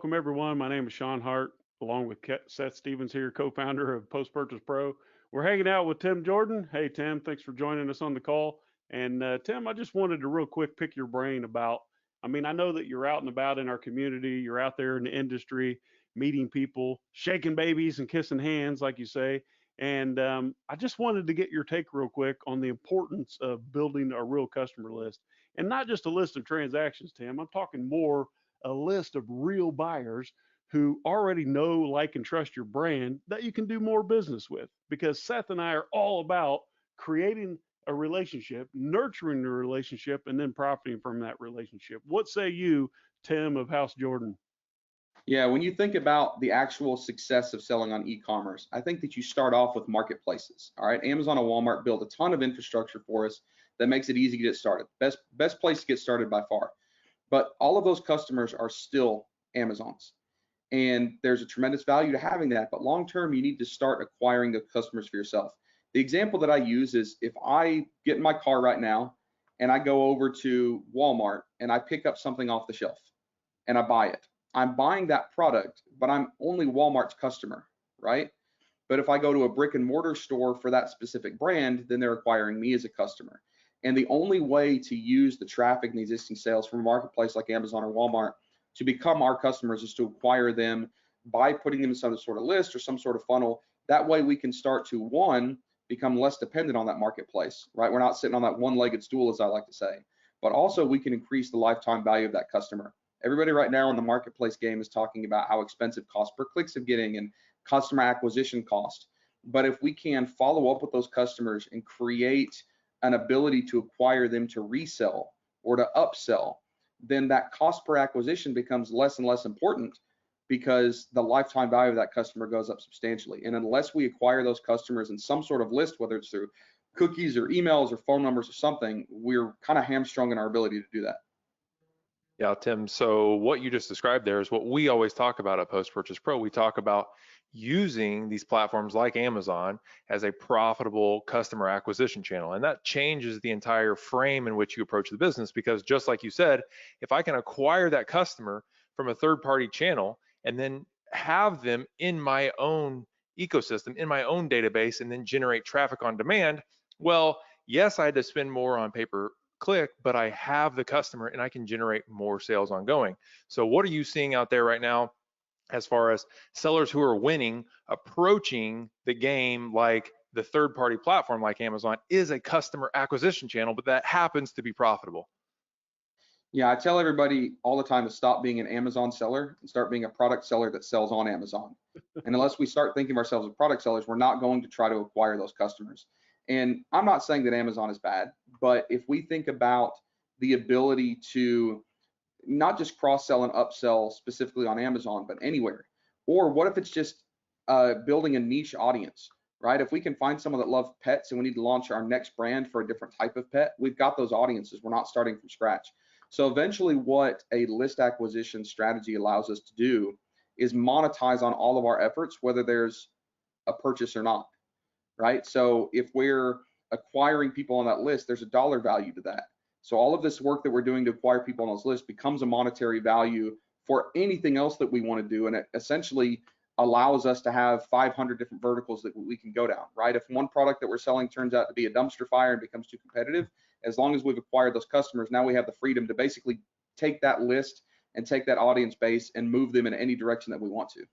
welcome everyone. My name is Shawn Hart, along with Seth Stevens here, co-founder of Post Purchase Pro. We're hanging out with Tim Jordan. Hey, Tim, thanks for joining us on the call. And Tim, I just wanted to real quick pick your brain about. I mean, I know that you're out and about in our community. You're out there in the industry, meeting people, shaking babies and kissing hands, like you say. And I just wanted to get your take real quick on the importance of building a real customer list, and not just a list of transactions, Tim. I'm talking more a list of real buyers who already know, like, and trust your brand that you can do more business with. Because Seth and I are all about creating a relationship, nurturing the relationship, and then profiting from that relationship. What say you, Tim of House Jordan? Yeah, when you think about the actual success of selling on e-commerce, I think that you start off with marketplaces. All right, Amazon and Walmart build a ton of infrastructure for us that makes it easy to get started. Best place to get started by far. But all of those customers are still Amazon's. And there's a tremendous value to having that. But long term, you need to start acquiring the customers for yourself. The example that I use is if I get in my car right now and I go over to Walmart and I pick up something off the shelf and I buy it. I'm buying that product, but I'm only Walmart's customer, right? But if I go to a brick and mortar store for that specific brand, then they're acquiring me as a customer. And the only way to use the traffic and the existing sales from a marketplace like Amazon or Walmart to become our customers is to acquire them by putting them in some sort of list or some sort of funnel. That way we can start to, one, become less dependent on that marketplace, right? We're not sitting on that one-legged stool, as I like to say, but also we can increase the lifetime value of that customer. Everybody right now in the marketplace game is talking about how expensive cost per clicks are getting and customer acquisition cost. But if we can follow up with those customers and create an ability to acquire them to resell or to upsell, then that cost per acquisition becomes less and less important because the lifetime value of that customer goes up substantially. And unless we acquire those customers in some sort of list, whether it's through cookies or emails or phone numbers or something, we're kind of hamstrung in our ability to do that. Yeah, Tim. So what you just described there is what we always talk about at Post Purchase Pro. We talk about using these platforms like Amazon as a profitable customer acquisition channel. And that changes the entire frame in which you approach the business, because just like you said, if I can acquire that customer from a third-party channel and then have them in my own ecosystem, in my own database, and then generate traffic on demand, well, yes, I had to spend more on pay-per-click, but I have the customer and I can generate more sales ongoing. So what are you seeing out there right now as far as sellers who are winning, approaching the game like the third-party platform like Amazon is a customer acquisition channel, but that happens to be profitable? Yeah, I tell everybody all the time to stop being an Amazon seller and start being a product seller that sells on Amazon. And unless we start thinking of ourselves as product sellers, we're not going to try to acquire those customers. And I'm not saying that Amazon is bad, but if we think about the ability to not just cross-sell and upsell specifically on Amazon, but anywhere, or what if it's just building a niche audience, right? If we can find someone that loves pets and we need to launch our next brand for a different type of pet, we've got those audiences. We're not starting from scratch. So eventually what a list acquisition strategy allows us to do is monetize on all of our efforts, whether there's a purchase or not, right? So if we're acquiring people on that list, there's a dollar value to that. So all of this work that we're doing to acquire people on those lists becomes a monetary value for anything else that we want to do. And it essentially allows us to have 500 different verticals that we can go down, right? If one product that we're selling turns out to be a dumpster fire and becomes too competitive, as long as we've acquired those customers, now we have the freedom to basically take that list and take that audience base and move them in any direction that we want to.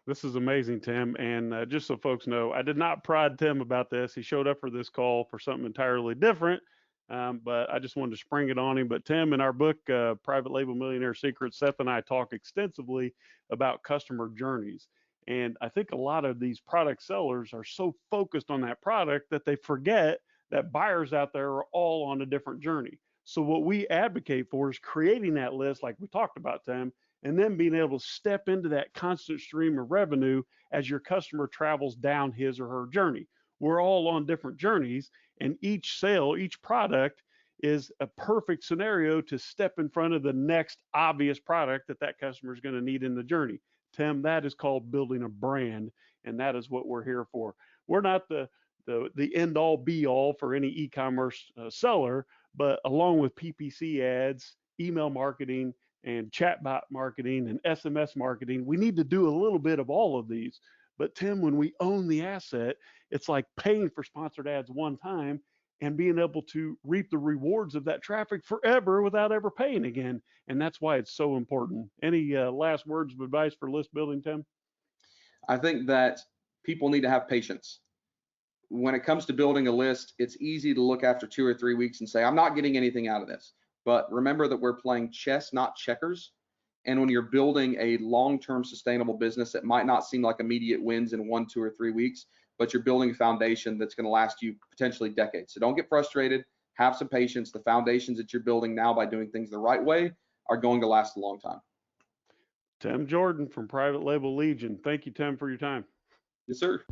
This is amazing, Tim. And just so folks know, I did not prod Tim about this. He showed up for this call for something entirely different, but I just wanted to spring it on him. But Tim, in our book, Private Label Millionaire Secrets, Seth and I talk extensively about customer journeys. And I think a lot of these product sellers are so focused on that product that they forget that buyers out there are all on a different journey. So what we advocate for is creating that list like we talked about, Tim, and then being able to step into that constant stream of revenue as your customer travels down his or her journey. We're all on different journeys, and each sale, each product is a perfect scenario to step in front of the next obvious product that that customer is going to need in the journey. Tim, that is called building a brand, and that is what we're here for. We're not the end all be all for any e-commerce seller, but along with PPC ads, email marketing, and chatbot marketing and SMS marketing. We need to do a little bit of all of these. But Tim, when we own the asset, it's like paying for sponsored ads one time and being able to reap the rewards of that traffic forever without ever paying again. And that's why it's so important. Any last words of advice for list building, Tim? I think that people need to have patience. When it comes to building a list, it's easy to look after 2 or 3 weeks and say, I'm not getting anything out of this. But remember that we're playing chess, not checkers. And when you're building a long-term sustainable business, it might not seem like immediate wins in 1, 2, or 3 weeks, but you're building a foundation that's going to last you potentially decades. So don't get frustrated. Have some patience. The foundations that you're building now by doing things the right way are going to last a long time. Tim Jordan from Private Label Legion. Thank you, Tim, for your time. Yes, sir.